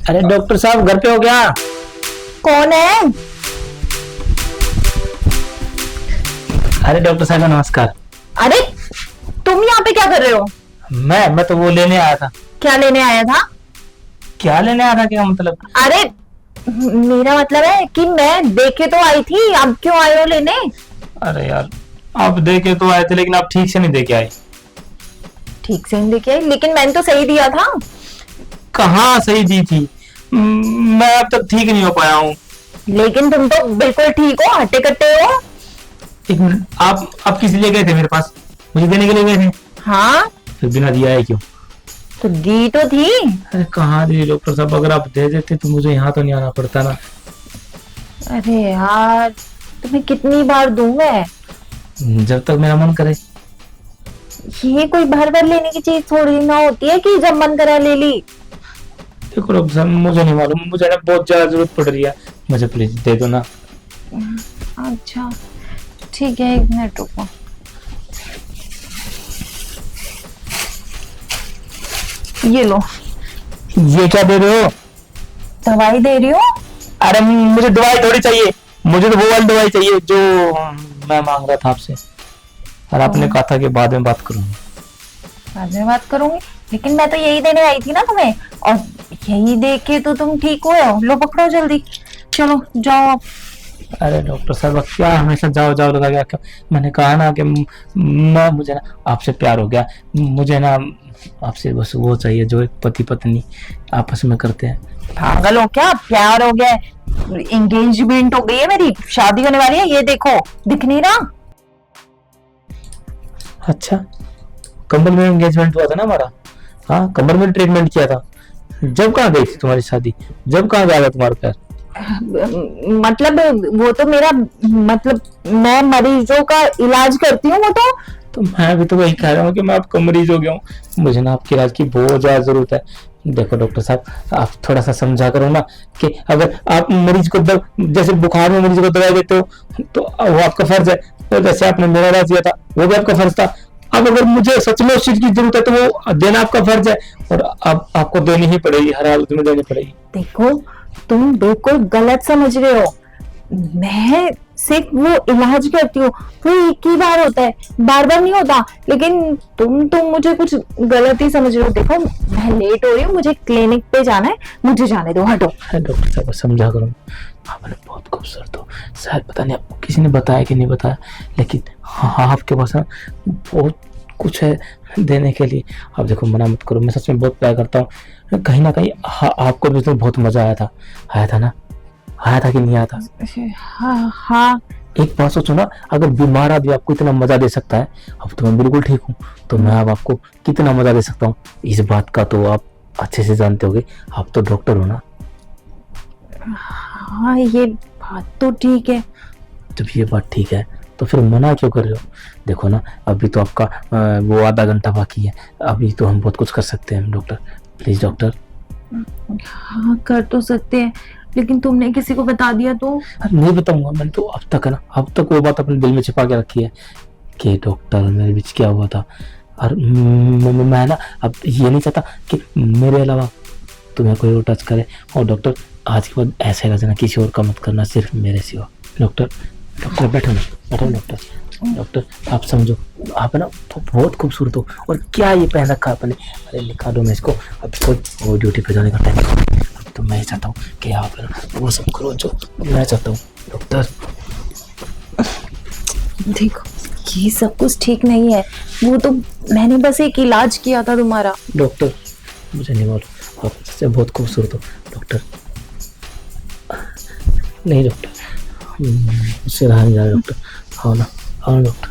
अरे डॉक्टर साहब घर पे हो क्या? कौन है? अरे डॉक्टर साहब नमस्कार। अरे तुम यहाँ पे क्या कर रहे हो? मैं तो वो लेने आया था। क्या लेने आया था? क्या लेने आया था क्या मतलब? अरे मेरा मतलब है कि मैं देखे तो आई थी, अब क्यों आए हो लेने? अरे यार आप देके तो आए थे लेकिन आप ठीक से नहीं देके आए। ठीक से नहीं देखे आई, लेकिन मैंने तो सही दिया था। कहाँ सही दी थी? मैं अब तक ठीक नहीं हो पाया हूँ। लेकिन तुम तो बिल्कुल ठीक हो, हट्टे कट्टे हो। एक मिनट, आप किस लिए गए थे मेरे पास? मुझे देने के लिए गए थे? हाँ फिर बिना दिया है क्यों? तो दी तो थी। अरे कहाँ दी डॉक्टर साहब? अगर आप दे देते तो मुझे यहाँ तो नहीं आना पड़ता ना। अरे यार तुम्हें कितनी बार दूं मैं? जब तक मेरा मन करे। ये कोई भर भर लेने की चीज थोड़ी ना होती है कि जब मन करा ले ली। देखो डॉक्टर साहब मुझे नहीं मालूम, मुझे ना बहुत ज्यादा जरूरत पड़ रही है, मुझे प्लीज दे दो ना। अच्छा ठीक है, एक मिनट रुको। ये लो। ये क्या दे रहे हो? दवाई दे रही हूँ। अरे मुझे दवाई थोड़ी चाहिए, मुझे तो वो वाली दवाई चाहिए जो मैं मांग रहा था आपसे, और आपने कहा था कि बाद में बात करूंगी। बाद में बात करूंगी, लेकिन मैं तो यही देने आई थी ना तुम्हें, और यही देख के तो तुम ठीक हुए हो। लो पकड़ो जल्दी, चलो जाओ आप। अरे डॉक्टर साहब अब क्या हमेशा जाओ जाओ लगा गया? मैंने कहा ना कि मुझे ना आपसे प्यार हो गया, मुझे ना आपसे बस वो चाहिए जो एक पति पत्नी आपस में करते हैं। पागल हो क्या? प्यार हो गया है? एंगेजमेंट हो गई है, मेरी शादी होने वाली है। ये देखो, दिख नहीं रहा? अच्छा, कमर में एंगेजमेंट हुआ था ना हमारा? हाँ कमर में ट्रीटमेंट किया था। जब कहाँ गई थी तुम्हारी शादी? जब कहाँ गया था तुम्हारा पैर? मतलब वो तो मेरा, मतलब मैं मरीजों का इलाज करती हूँ वो तो मैं भी तो वही कह रहा हूँ कि मैं आपका मरीज हो गया हूँ, मुझे ना आपके इलाज की बहुत ज्यादा जरूरत है। देखो डॉक्टर साहब आप थोड़ा सा समझा करो ना कि अगर आप मरीज को जैसे बुखार में मरीज को दवाई देते हो तो वो आपका फर्ज है, और जैसे आपने मेरा इलाज किया था वो भी आपका फर्ज था। अब अगर मुझे सच में उस चीज की जरूरत है तो वो देना आपका फर्ज है, और अब आपको देनी ही पड़ेगी, हर हालत में देनी पड़ेगी। देखो तुम बिल्कुल गलत समझ रहे हो। मैं सिर्फ वो इलाज करती हूँ, वो एक ही बार होता है, बार बार नहीं होता। लेकिन तुम मुझे कुछ गलत ही समझ रहे हो। देखो मैं लेट हो रही हूँ, मुझे क्लिनिक पे जाना है, मुझे जाने दो, हटो। डॉक्टर साहब समझा करो, आपने बहुत खूबसूरत हो, शायद पता नहीं आपको किसी ने बताया कि नहीं बताया, लेकिन हाँ आपके पास ना बहुत कुछ है देने के लिए। आप देखो मना मत करो, मैं सच में बहुत प्यार करता हूँ। कहीं ना कहीं आपको भी तो बहुत मजा आया था ना? आया था कि नहीं आया था? हाँ हाँ। एक बात सोचो ना, अगर बीमार आदमी आपको इतना मजा दे सकता है, अब तो मैं बिल्कुल ठीक हूँ, तो मैं अब आपको कितना मजा दे सकता हूँ इस बात का तो आप अच्छे से जानते होगे, आप तो डॉक्टर हो ना। हाँ ये बात तो ठीक है। जब ये बात ठीक है तो फिर मना क्यों कर रहे हो? देखो ना अभी तो आपका वो आधा घंटा बाकी है, अभी तो हम बहुत कुछ कर सकते हैं डॉक्टर, प्लीज डॉक्टर। हाँ कर तो सकते हैं, लेकिन तुमने किसी को बता दिया तो? नहीं बताऊंगा, मैंने तो अब तक है ना, अब तक वो बात अपने दिल में छिपा के रखी है कि डॉक्टर मेरे बीच क्या हुआ था। और मैं ना अब ये नहीं चाहता कि मेरे अलावा तुम्हें कोई और टच करे, और डॉक्टर आज के बाद ऐसे कर देना, किसी और का मत करना, सिर्फ मेरे सिवा। डॉक्टर डॉक्टर बैठो ना, बैठो डॉक्टर। डॉक्टर आप समझो, आप है ना बहुत खूबसूरत हो, और क्या ये पहन रखा है आपने? अरे लिखा दो मैं इसको, अब इसको वो ड्यूटी पे जाने का टाइम है, तो मैं चाहता हूँ कि आप है ना वो सब करो जो मैं चाहता हूँ डॉक्टर। देखो ये सब कुछ ठीक नहीं है, वो तो मैंने बस एक इलाज किया था तुम्हारा। डॉक्टर मुझे नहीं मालूम, आप सच्चे बहुत खूबसूरत हो डॉक्टर। नहीं डॉक्टर, मुझसे रहा नहीं जा रहा डॉक्टर, आओ ना डॉक्टर।